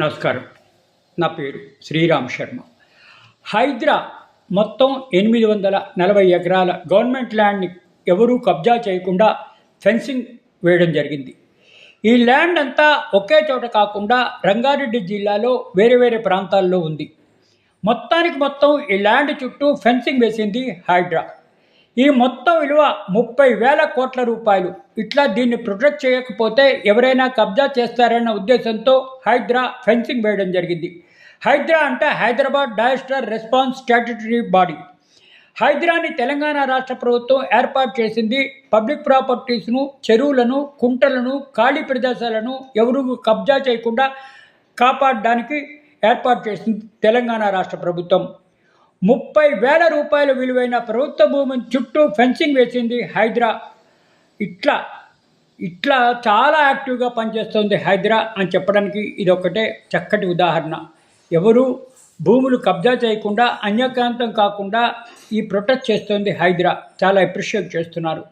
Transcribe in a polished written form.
నమస్కారం. నా పేరు శ్రీరామ్ శర్మ. హైదరా మొత్తం 840 ఎకరాల గవర్నమెంట్ ల్యాండ్ని ఎవరూ కబ్జా చేయకుండా ఫెన్సింగ్ వేయడం జరిగింది. ఈ ల్యాండ్ అంతా ఒకే చోట కాకుండా రంగారెడ్డి జిల్లాలో వేరే వేరే ప్రాంతాల్లో ఉంది. మొత్తం ఈ ల్యాండ్ చుట్టూ ఫెన్సింగ్ వేసింది హైడ్రా. ఈ మొత్తం విలువ 30,000 కోట్ల రూపాయలు. ఇట్లా దీన్ని ప్రొటెక్ట్ చేయకపోతే ఎవరైనా కబ్జా చేస్తారన్న ఉద్దేశంతో హైడ్రా ఫెన్సింగ్ వేయడం జరిగింది. హైడ్రా అంటే Hyderabad disaster response statutory body. హైడ్రాని తెలంగాణ రాష్ట్ర ప్రభుత్వం ఏర్పాటు చేసింది. పబ్లిక్ ప్రాపర్టీస్ను, చెరువులను, కుంటలను, ఖాళీ ప్రదేశాలను ఎవరూ కబ్జా చేయకుండా కాపాడడానికి ఏర్పాటు చేసింది తెలంగాణ రాష్ట్ర ప్రభుత్వం. 30,000 రూపాయల విలువైన ప్రభుత్వ భూమిని చుట్టూ ఫెన్సింగ్ వేసింది హైడ్రా. ఇట్లా చాలా యాక్టివ్గా పనిచేస్తుంది హైడ్రా అని చెప్పడానికి ఇదొక్కటే చక్కటి ఉదాహరణ. ఎవరు భూములు కబ్జా చేయకుండా, అన్యాక్రాంతం కాకుండా ఈ ప్రొటెక్ట్ చేస్తుంది హైడ్రా. చాలా అప్రిషియేట్ చేస్తున్నారు.